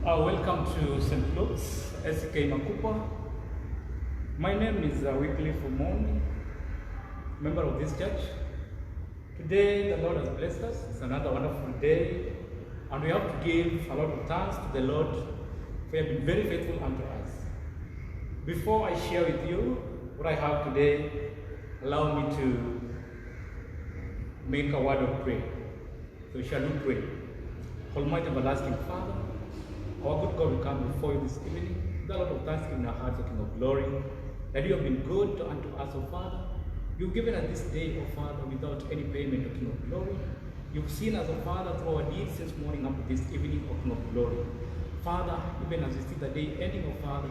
Welcome to St. Luke's, SK Makupa. My name is Wycliffe Omoni, member of this church. Today, the Lord has blessed us. It's another wonderful day, and we have to give a lot of thanks to the Lord for He has been very faithful unto us. Before I share with you what I have today, allow me to make a word of prayer. So shall we pray? Almighty everlasting Father, our good God, we come before you this evening with a lot of thanksgiving in our hearts, O King of glory, that you have been good unto us, O Father. You've given us this day, O Father, without any payment, O King of glory. You've seen us, O Father, through our deeds since morning up to this evening, O King of glory. Father, even as we see the day ending, O Father,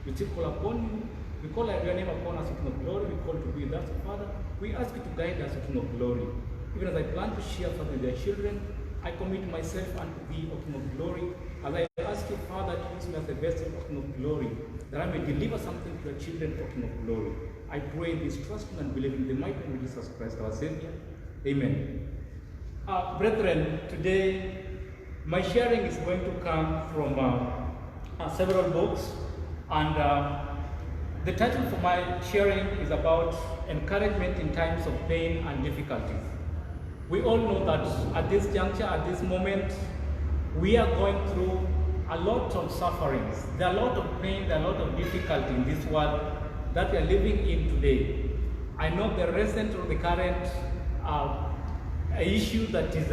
we still call upon you. We call your name upon us, O King of glory. We call to be with us, O Father. We ask you to guide us, O King of glory. Even as I plan to share, Father, with their children, I commit myself unto thee, O King of glory. As I ask you, Father, to use me as the vessel, O King of glory, that I may deliver something to your children, O King of glory. I pray this, trusting and believing in the mighty name of Jesus Christ, our Savior. Amen. Brethren, today my sharing is going to come from several books, and the title for my sharing is about encouragement in times of pain and difficulties. We all know that at this juncture, at this moment, we are going through a lot of sufferings. There are a lot of pain, there are a lot of difficulty in this world that we are living in today. I know the recent or the current issue that is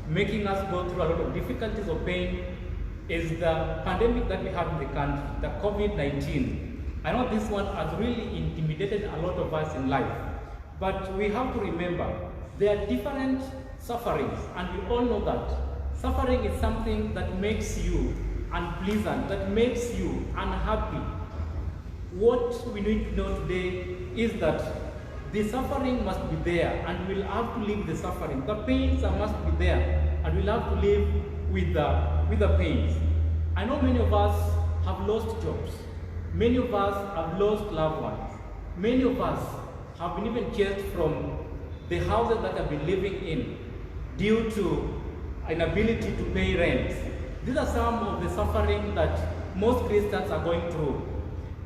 making us go through a lot of difficulties or pain is the pandemic that we have in the country, the COVID-19. I know this one has really intimidated a lot of us in life, but we have to remember there are different sufferings, and we all know that suffering is something that makes you unpleasant, that makes you unhappy. What we need to know today is that the suffering must be there, and we'll have to live the suffering. The pains must be there, and we'll have to live with the pains. I know many of us have lost jobs. Many of us have lost loved ones. Many of us have been even chased from the houses that have been living in due to inability to pay rent. These are some of the suffering that most Christians are going through.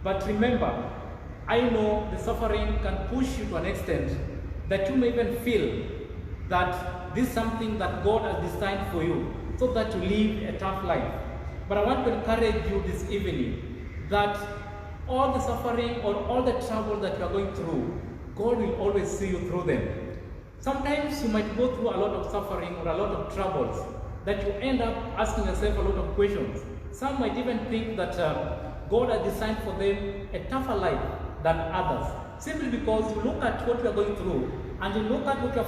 But remember, I know the suffering can push you to an extent that you may even feel that this is something that God has designed for you so that you live a tough life. But I want to encourage you this evening that all the suffering or all the trouble that you are going through, God will always see you through them. Sometimes you might go through a lot of suffering or a lot of troubles that you end up asking yourself a lot of questions. Some might even think that God has designed for them a tougher life than others, simply because you look at what you are going through and you look at what your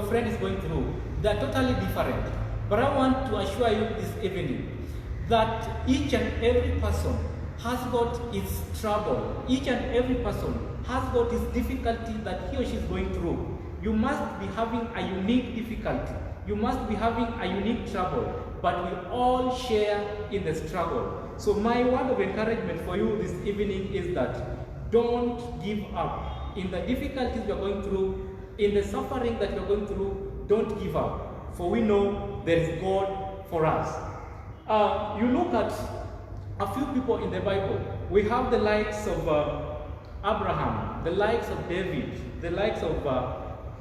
friend is going through. They are totally different. But I want to assure you this evening that each and every person has got his trouble. Each and every person has got his difficulty that he or she is going through. You must be having a unique difficulty. You must be having a unique trouble, but we all share in the struggle. So my word of encouragement for you this evening is that don't give up. In the difficulties you are going through, in the suffering that you are going through, don't give up. For we know there is God for us. You look at a few people in the Bible. We have the likes of Abraham, the likes of David, the likes of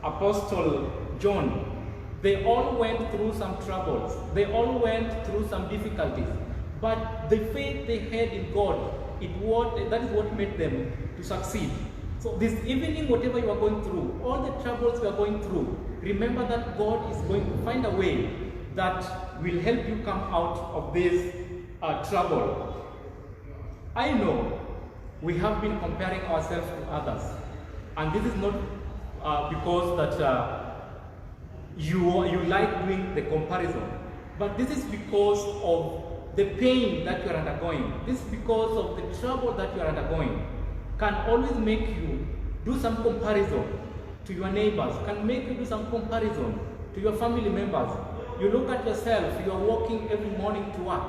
Apostle John. They all went through some troubles. They all went through some difficulties. But the faith they had in God, that is what made them to succeed. So this evening, whatever you are going through, all the troubles you are going through, remember that God is going to find a way that will help you come out of this trouble. I know we have been comparing ourselves to others, and this is not because that you like doing the comparison, but this is because of the pain that you are undergoing. This is because of the trouble that you are undergoing. Can always make you do some comparison to your neighbors, can make you do some comparison to your family members. You look at yourself, you are walking every morning to work.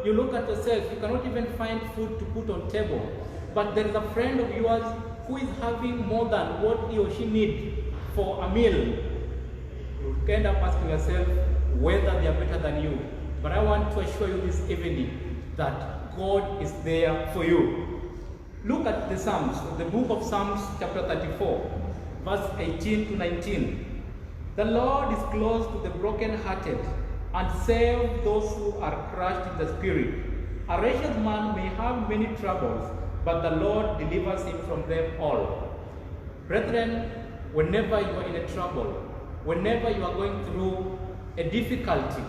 You look at yourself, you cannot even find food to put on table. But there is a friend of yours who is having more than what he or she needs for a meal. You end up asking yourself whether they are better than you. but I want to assure you this evening that God is there for you. Look at the Psalms, the book of Psalms chapter 34, verse 18 to 19. The Lord is close to the brokenhearted and save those who are crushed in the spirit. A righteous man may have many troubles, but the Lord delivers him from them all. Brethren, whenever you are in a trouble, whenever you are going through a difficulty,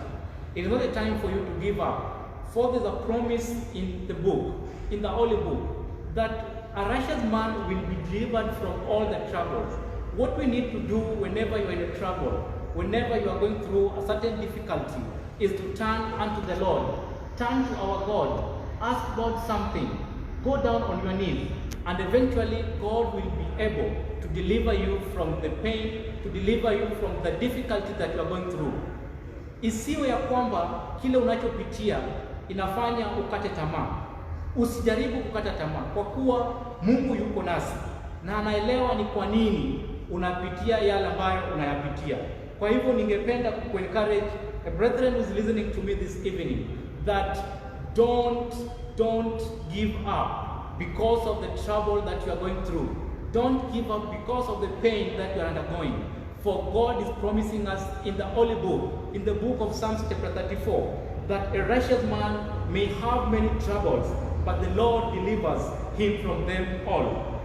it is not a time for you to give up. For there is a promise in the book, in the Holy Book, that a righteous man will be delivered from all the troubles. What we need to do whenever you are in a trouble, whenever you are going through a certain difficulty, is to turn unto the Lord. Turn to our God. Ask God something. Go down on your knees, and eventually God will be able to deliver you from the pain, to deliver you from the difficulty that you are going through. Isiwe ya kwamba kile unachopitia inafanya ukate tamaa. Usijaribu kukata tamaa, kwa kuwa Mungu yuko nasi na anaelewa ni kwa nini unapitia yale ambayo unayapitia. Kwa hivyo ningependa ku-encourage a brethren who is listening to me this evening that don't give up because of the trouble that you are going through. Don't give up because of the pain that you are undergoing. For God is promising us in the Holy Book, in the book of Psalms chapter 34, that a righteous man may have many troubles, but the Lord delivers him from them all.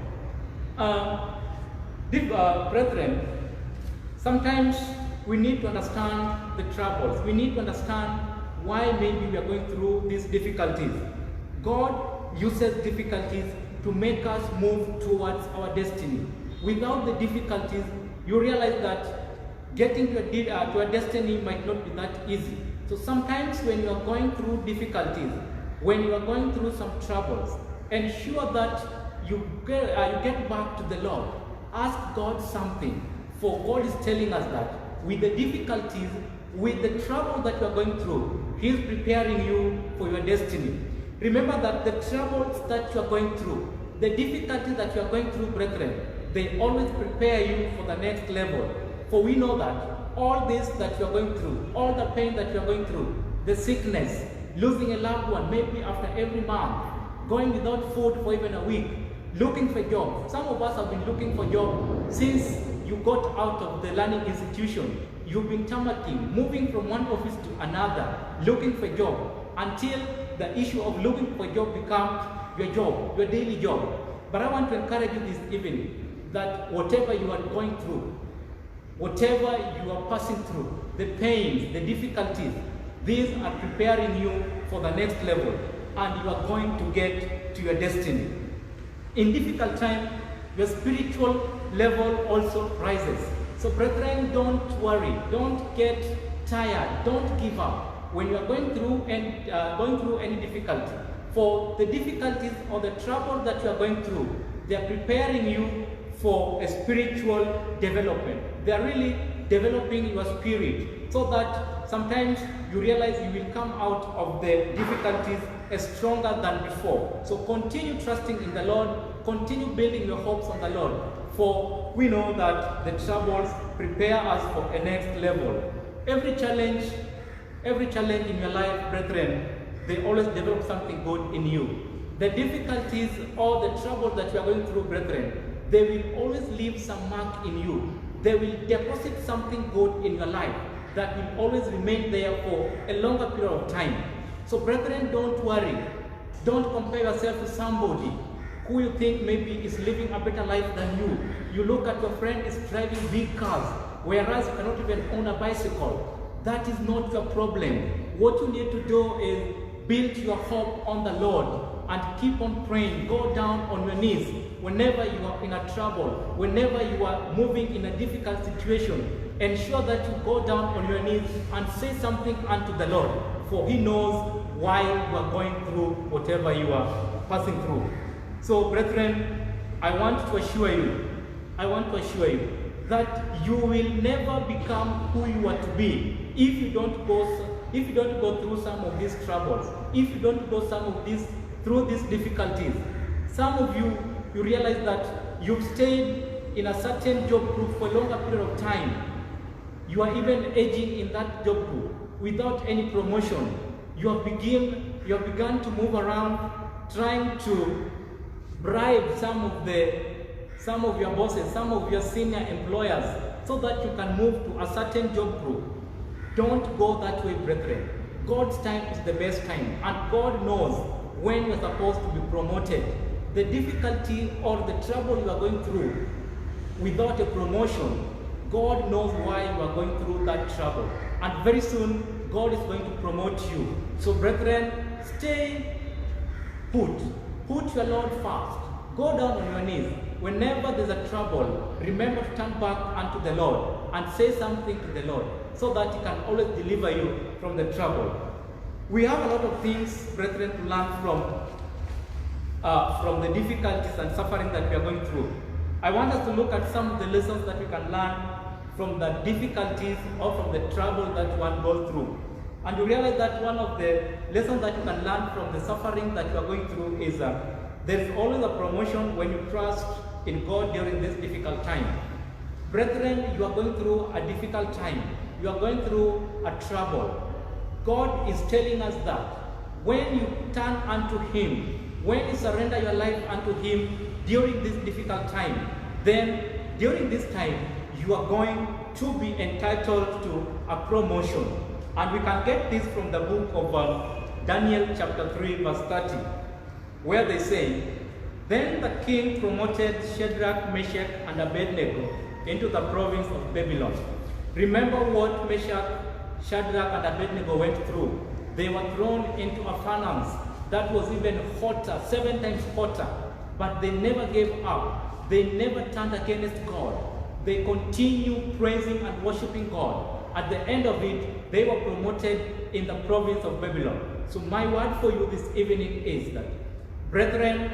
Brethren, sometimes we need to understand the troubles. We need to understand why maybe we are going through these difficulties. God uses difficulties to make us move towards our destiny. Without the difficulties, you realize that getting to a destiny might not be that easy. So sometimes when you are going through difficulties, when you are going through some troubles, ensure that you get back to the Lord. Ask God something, for God is telling us that with the difficulties, with the trouble that you are going through, He is preparing you for your destiny. Remember that the troubles that you are going through, the difficulties that you are going through, brethren, they always prepare you for the next level. For we know that all this that you are going through, all the pain that you are going through, the sickness, losing a loved one maybe after every month, going without food for even a week, looking for a job. Some of us have been looking for a job since you got out of the learning institution. You've been tarmacking, moving from one office to another, looking for a job, until the issue of looking for a job becomes your job, your daily job. But I want to encourage you this evening that whatever you are going through, whatever you are passing through, the pains, the difficulties, these are preparing you for the next level, and you are going to get to your destiny. In difficult time, your spiritual level also rises. So brethren, don't worry, don't get tired, don't give up when you are going through any difficulty. For the difficulties or the trouble that you are going through, they are preparing you for a spiritual development. They are really developing your spirit, so that sometimes you realize you will come out of the difficulties stronger than before. So continue trusting in the Lord, continue building your hopes on the Lord, for we know that the troubles prepare us for a next level. Every challenge in your life, brethren, they always develop something good in you. The difficulties or the troubles that you are going through, brethren, they will always leave some mark in you. They will deposit something good in your life that will always remain there for a longer period of time. So brethren, don't worry. Don't compare yourself to somebody who you think maybe is living a better life than you. You look at your friend is driving big cars, whereas you cannot even own a bicycle. That is not your problem. What you need to do is build your hope on the Lord and keep on praying. Go down on your knees whenever you are in a trouble, whenever you are moving in a difficult situation. Ensure that you go down on your knees and say something unto the Lord, for He knows why you are going through whatever you are passing through. So brethren, I want to assure you that you will never become who you want to be if you don't go through some of these troubles, if you don't go through these difficulties. Some of you realize that you've stayed in a certain job group for a longer period of time. You are even aging in that job group. without any promotion. You have begun to move around trying to bribe some of your bosses, some of your senior employers, so that you can move to a certain job group. Don't go that way, brethren. God's time is the best time, and God knows when you're supposed to be promoted. The difficulty or the trouble you are going through without a promotion, God knows why you are going through that trouble. And very soon, God is going to promote you. So brethren, stay put. Put your Lord first. Go down on your knees. Whenever there's a trouble, remember to turn back unto the Lord and say something to the Lord, so that He can always deliver you from the trouble. We have a lot of things, brethren, to learn from the difficulties and suffering that we are going through. I want us to look at some of the lessons that we can learn from the difficulties or from the trouble that one goes through. And you realize that one of the lessons that you can learn from the suffering that you are going through is there is always a promotion when you trust in God during this difficult time. Brethren, you are going through a difficult time. You are going through a trouble. God is telling us that when you turn unto Him, when you surrender your life unto Him during this difficult time, then during this time, you are going to be entitled to a promotion. And we can get this from the book of Daniel chapter 3 verse 30, where they say, "Then the king promoted Shadrach, Meshach, and Abednego into the province of Babylon." Remember what Meshach, Shadrach, and Abednego went through. They were thrown into a furnace that was even hotter, 7 times hotter. But they never gave up. They never turned against God. They continued praising and worshiping God. At the end of it, they were promoted in the province of Babylon. So my word for you this evening is that, brethren,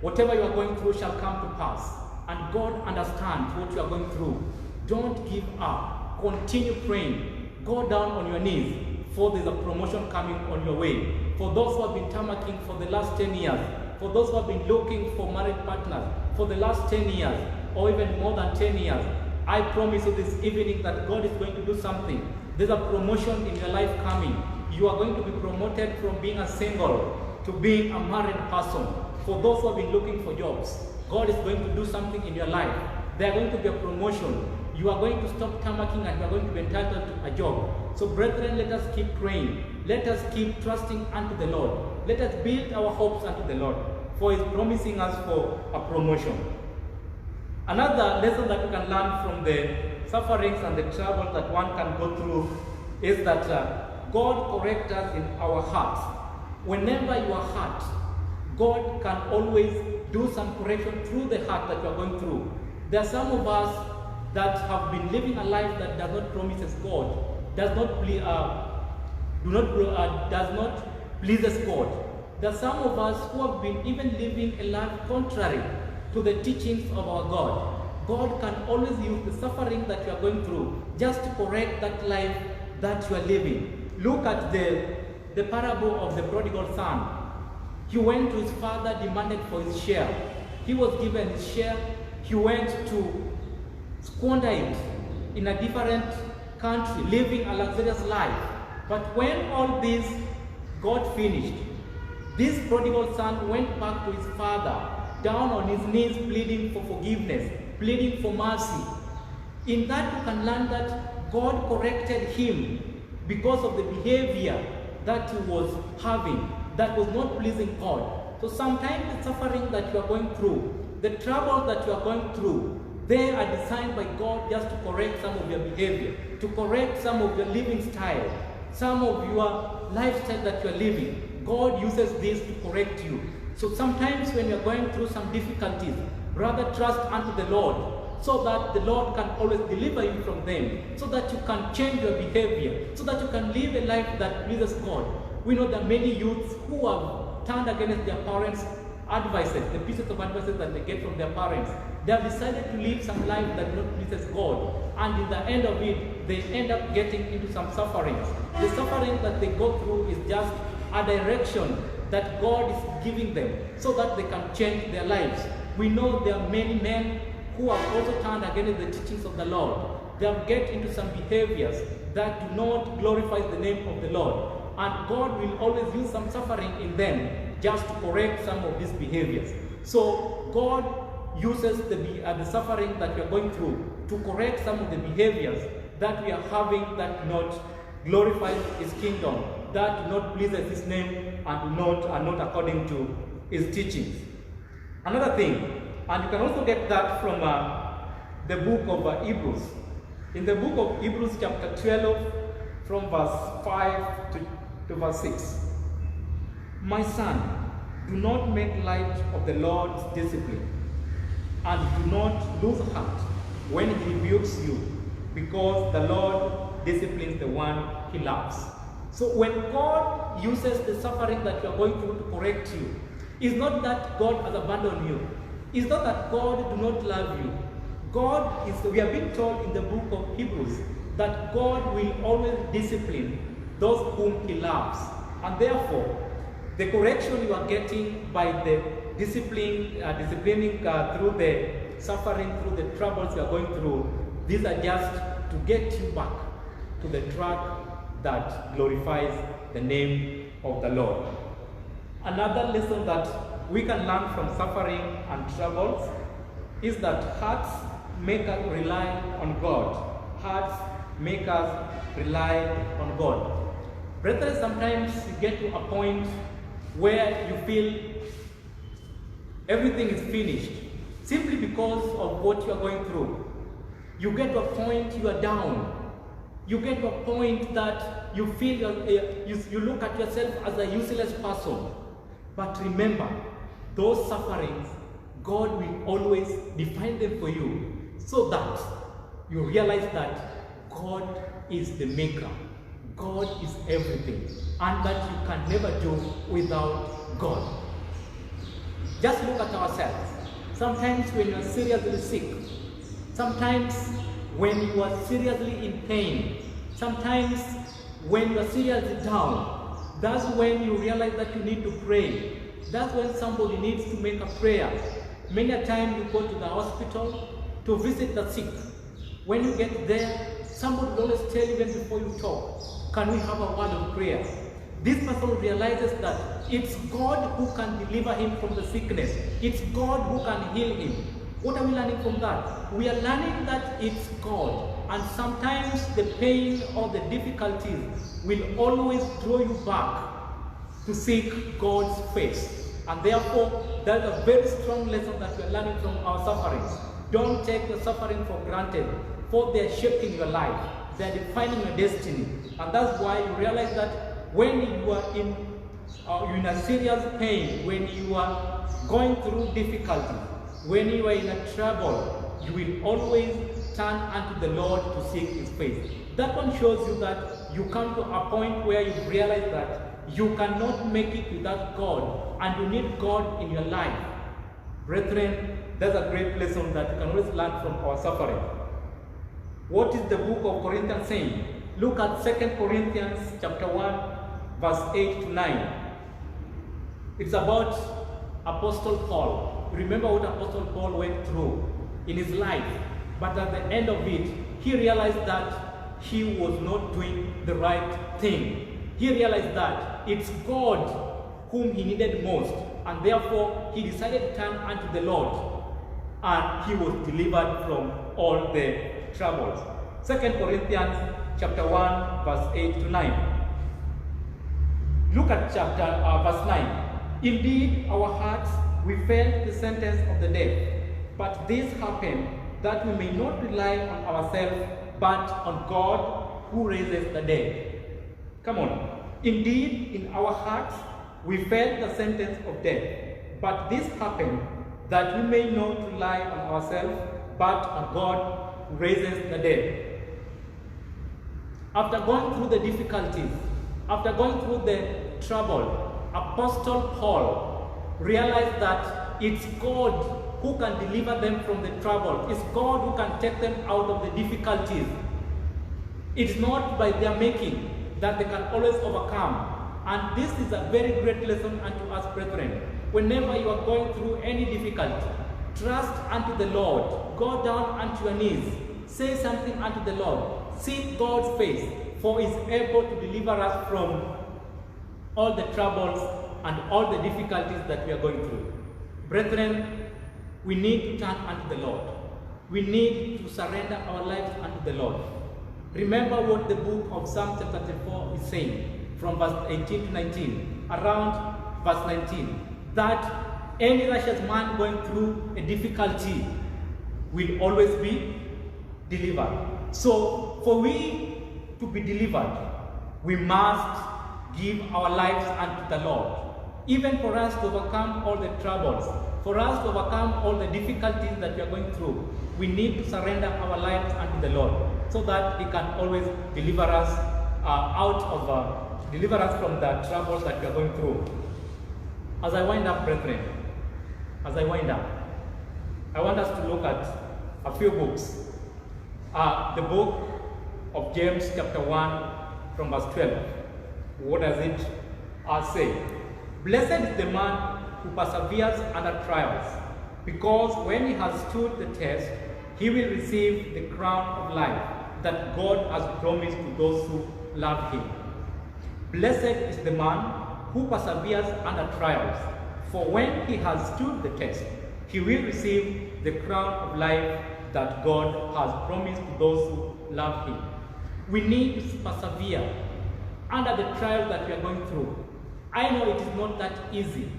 whatever you are going through shall come to pass. And God understands what you are going through. Don't give up. Continue praying. Go down on your knees, for there's a promotion coming on your way. For those who have been tamarking for the last 10 years, for those who have been looking for married partners for the last 10 years, or even more than 10 years, I promise you this evening that God is going to do something. There's a promotion in your life coming. You are going to be promoted from being a single to being a married person. For those who have been looking for jobs, God is going to do something in your life. There are going to be a promotion. You are going to stop tamarking and you are going to be entitled to a job. So brethren, let us keep praying. Let us keep trusting unto the Lord. Let us build our hopes unto the Lord, for He is promising us for a promotion. Another lesson that we can learn from the sufferings and the trouble that one can go through is that God corrects us in our hearts. Whenever you are hurt, God can always do some correction through the heart that you are going through. There are some of us that have been living a life that does not promises God, does not pleases God. There are some of us who have been even living a life contrary to the teachings of our God. God can always use the suffering that you are going through just to correct that life that you are living. Look at the parable of the prodigal son. He went to his father, demanded for his share. He was given his share. He went to squander it in a different country, living a luxurious life. But when all this got finished, this prodigal son went back to his father, down on his knees, pleading for forgiveness, pleading for mercy. In that you can learn that God corrected him because of the behavior that he was having that was not pleasing God. So sometimes the suffering that you are going through, the trouble that you are going through, they are designed by God just to correct some of your behavior, to correct some of your living style, some of your lifestyle that you are living. God uses this to correct you. So sometimes when you are going through some difficulties, rather trust unto the Lord, so that the Lord can always deliver you from them, so that you can change your behavior, so that you can live a life that pleases God. We know that many youths who have turned against their parents' advices, the pieces of advices that they get from their parents, they have decided to live some life that not pleases God. And in the end of it, they end up getting into some sufferings. The suffering that they go through is just a direction that God is giving them so that they can change their lives. We know there are many men who have also turned against the teachings of the Lord, they have get into some behaviors that do not glorify the name of the Lord. And God will always use some suffering in them just to correct some of these behaviors. So God uses the suffering that we are going through to correct some of the behaviors that we are having that do not glorify His kingdom, that do not please His name, and are not according to His teachings. Another thing, and you can also get that from the book of Hebrews. In the book of Hebrews chapter 12, from verse 5 to verse 6. My son, do not make light of the Lord's discipline, and do not lose heart when He rebukes you, because the Lord disciplines the one He loves. So when God uses the suffering that you are going through to correct you, it's not that God has abandoned you. It's not that God do not love you. God is, we are being told in the book of Hebrews that God will always discipline those whom He loves. And therefore, the correction you are getting by the disciplining through the suffering, through the troubles you are going through, these are just to get you back to the track that glorifies the name of the Lord. Another lesson that we can learn from suffering and troubles is that hearts make us rely on God. Hearts make us rely on God. Brethren, sometimes you get to a point where you feel everything is finished simply because of what you are going through. You get to a point you are down. You get to a point that you feel you look at yourself as a useless person. But remember, those sufferings, God will always define them for you, so that you realize that God is the maker. God is everything, and that you can never do without God. Just look at ourselves. Sometimes when you are seriously sick, sometimes when you are seriously in pain, sometimes when you are seriously down, that's when you realize that you need to pray. That's when somebody needs to make a prayer. Many a time you go to the hospital to visit the sick. When you get there, somebody will always tell you even before you talk, can we have a word of prayer? This person realizes that it's God who can deliver him from the sickness. It's God who can heal him. What are we learning from that? We are learning that it's God. And sometimes the pain or the difficulties will always draw you back to seek God's face. And therefore, that's a very strong lesson that we are learning from our sufferings. Don't take the suffering for granted, for they are shaping your life. They are defining your destiny. And that's why you realize that when you are in a serious pain, when you are going through difficulty, when you are in a trouble, you will always turn unto the Lord to seek His face. That one shows you that you come to a point where you realize that you cannot make it without God, and you need God in your life. Brethren, that's a great lesson that you can always learn from our suffering. What is the book of Corinthians saying? Look at 2 Corinthians chapter 1, verse 8 to 9. It's about Apostle Paul. Remember what Apostle Paul went through in his life. But at the end of it, he realized that he was not doing the right thing. He realized that it's God whom he needed most, and therefore he decided to turn unto the Lord, and he was delivered from all the troubles. 2 Corinthians chapter 1, verse 8 to 9. Look at verse 9. Indeed, our hearts, we felt the sentence of the death, but this happened that we may not rely on ourselves, but on God who raises the dead. Come on. Indeed, in our hearts, we felt the sentence of death, but this happened that we may not rely on ourselves, but on God who raises the dead. After going through the difficulties, after going through the trouble, Apostle Paul realized that it's God who can deliver them from the trouble. It's God who can take them out of the difficulties. It's not by their making that they can always overcome. And this is a very great lesson unto us, brethren. Whenever you are going through any difficulty, trust unto the Lord. Go down unto your knees. say something unto the Lord, seek God's face, for He is able to deliver us from all the troubles and all the difficulties that we are going through. Brethren, we need to turn unto the Lord. We need to surrender our lives unto the Lord. Remember what the book of Psalm chapter 34 is saying, from verse 18 to 19, around verse 19, that any righteous man going through a difficulty will always be delivered. So, for we to be delivered, we must give our lives unto the Lord. Even for us to overcome all the troubles, for us to overcome all the difficulties that we are going through, we need to surrender our lives unto the Lord, so that He can always deliver us deliver us from the troubles that we are going through. As I wind up, brethren, I want us to look at a few books. The book of James chapter 1 from verse 12. What does it say? Blessed is the man who perseveres under trials, because when he has stood the test, he will receive the crown of life that God has promised to those who love Him. Blessed is the man who perseveres under trials, for when he has stood the test, he will receive the crown of life that God has promised to those who love Him. We need to persevere under the trial that we are going through. I know it is not that easy.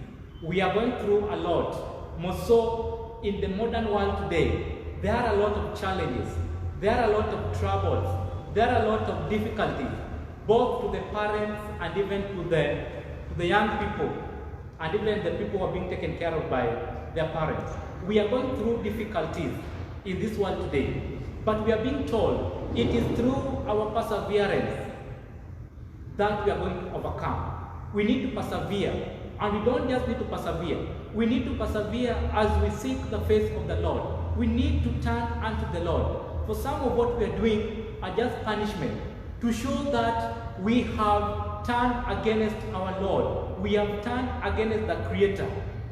We are going through a lot, more so in the modern world today. There are a lot of challenges, there are a lot of troubles, there are a lot of difficulties, both to the parents and even to the young people, and even the people who are being taken care of by their parents. We are going through difficulties in this world today, but we are being told it is through our perseverance that we are going to overcome. We need to persevere, and we don't just need to persevere. We need to persevere as we seek the face of the Lord. We need to turn unto the Lord. For some of what we are doing are just punishment, to show that we have turned against our Lord. We have turned against the Creator.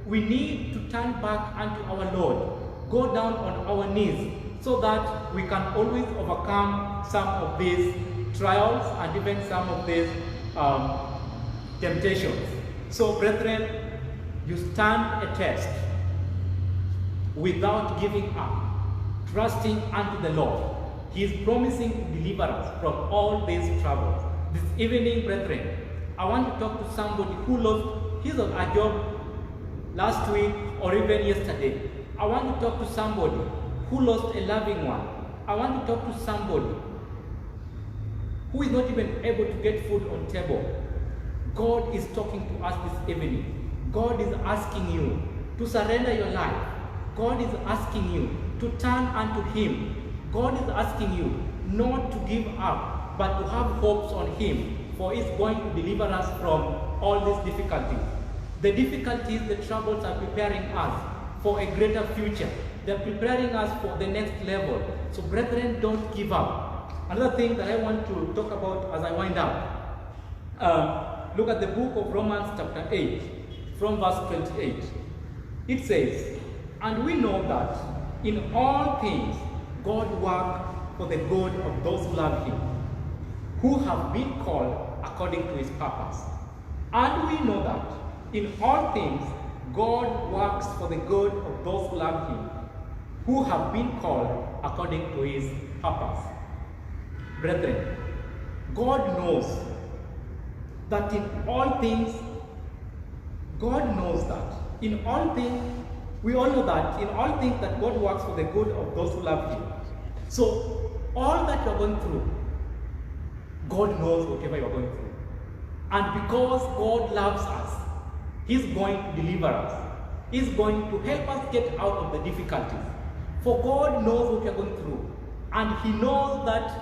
We need to turn back unto our Lord, go down on our knees, so that we can always overcome some of these trials and even some of these temptations. So, brethren, you stand a test without giving up, trusting unto the Lord. He is promising to deliver us from all these troubles. This evening, brethren, I want to talk to somebody who lost his or her job last week or even yesterday. I want to talk to somebody who lost a loving one. I want to talk to somebody who is not even able to get food on table. God is talking to us this evening. God is asking you to surrender your life. God is asking you to turn unto Him. God is asking you not to give up, but to have hopes on Him, for He is going to deliver us from all these difficulties. The difficulties, the troubles are preparing us for a greater future. They are preparing us for the next level. So, brethren, don't give up. Another thing that I want to talk about as I wind up, look at the book of Romans chapter 8, from verse 28. It says, and we know that in all things God works for the good of those who love Him, who have been called according to His purpose. And we know that in all things God works for the good of those who love Him, who have been called according to His purpose. Brethren, God knows that in all things, we all know that in all things that God works for the good of those who love Him. So, all that you are going through, God knows whatever you are going through. And because God loves us, He's going to deliver us. He's going to help us get out of the difficulties. For God knows what we are going through. And He knows that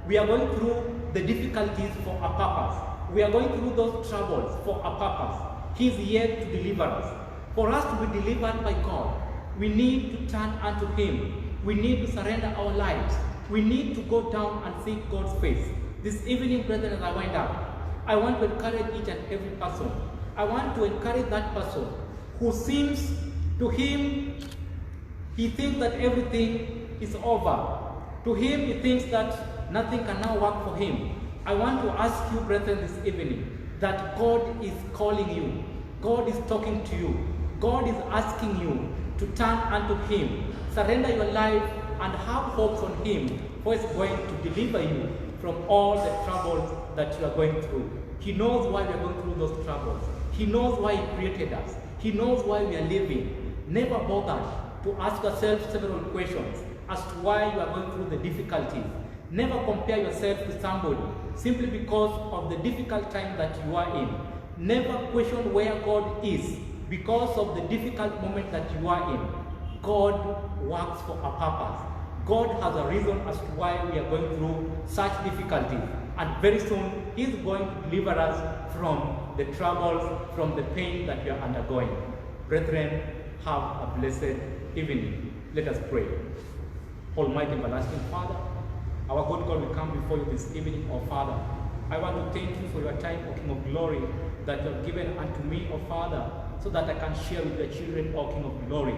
we are going through the difficulties for a purpose. We are going through those troubles for a purpose. He is yet to deliver us. For us to be delivered by God, we need to turn unto Him. We need to surrender our lives. We need to go down and seek God's face. This evening, brethren, as I wind up, I want to encourage each and every person. I want to encourage that person who seems to him, he thinks that everything is over. To him, he thinks that nothing can now work for him. I want to ask you, brethren, this evening, that God is calling you. God is talking to you. God is asking you to turn unto him, surrender your life, and have hopes on him, for he's going to deliver you from all the troubles that you are going through. He knows why we are going through those troubles. He knows why he created us. He knows why we are living. Never bother to ask yourself several questions as to why you are going through the difficulties. Never compare yourself to somebody simply because of the difficult time that you are in. Never question where God is because of the difficult moment that you are in. God works for a purpose. God has a reason as to why we are going through such difficulties. And very soon, he is going to deliver us from the troubles, from the pain that we are undergoing. Brethren, have a blessed evening. Let us pray. Almighty everlasting Father, our good God, we come before you this evening, O Father. I want to thank you for your time, O King of Glory, that you have given unto me, O Father, so that I can share with your children, O King of Glory.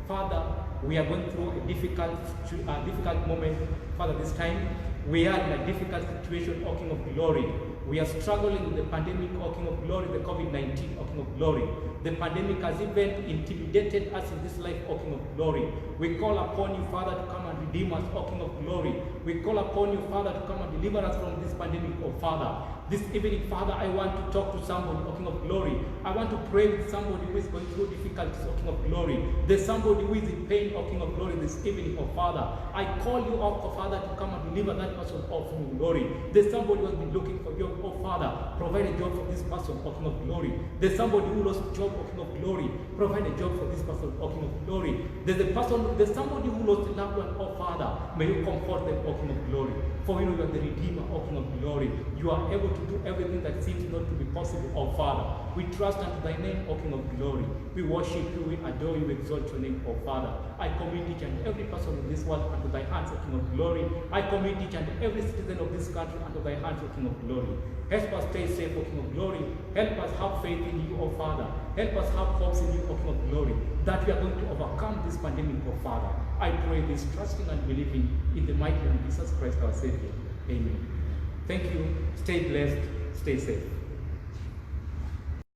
Father, we are going through a difficult moment. Father, this time we are in a difficult situation, O King of Glory. We are struggling with the pandemic, O King of Glory, the COVID-19, O King of Glory. The pandemic has even intimidated us in this life, O King of Glory. We call upon you, Father, to come and redeem us, O King of Glory. We call upon you, Father, to come and deliver us from this pandemic, O Father. This evening, Father, I want to talk to somebody, O King of Glory. I want to pray with somebody who is going through difficulties, O King of Glory. There's somebody who is in pain, O King of Glory, this evening, O Father. I call you out, O Father, to come and deliver that person, O King of Glory. There's somebody who has been looking for job, O Father. Provide a job for this person, O King of Glory. There's somebody who lost a job, O King of Glory. Provide a job for this person, O King of Glory. There's somebody who lost a loved one, O Father. May you comfort them, O King of Glory. For you know you are the Redeemer, O King of Glory. You are able to do everything that seems not to be possible, O Father. We trust unto thy name, O King of Glory. We worship you, we adore you, we exalt your name, O Father. I commit each and every person in this world unto thy hands, O King of Glory. I commit each and every citizen of this country unto thy hands, O King of Glory. Help us stay safe, O King of Glory. Help us have faith in you, O Father. Help us have hopes in you, O King of Glory, that we are going to overcome this pandemic, O Father. I pray this, trusting and believing in the mighty name of Jesus Christ, our Savior. Amen. Thank you. Stay blessed. Stay safe.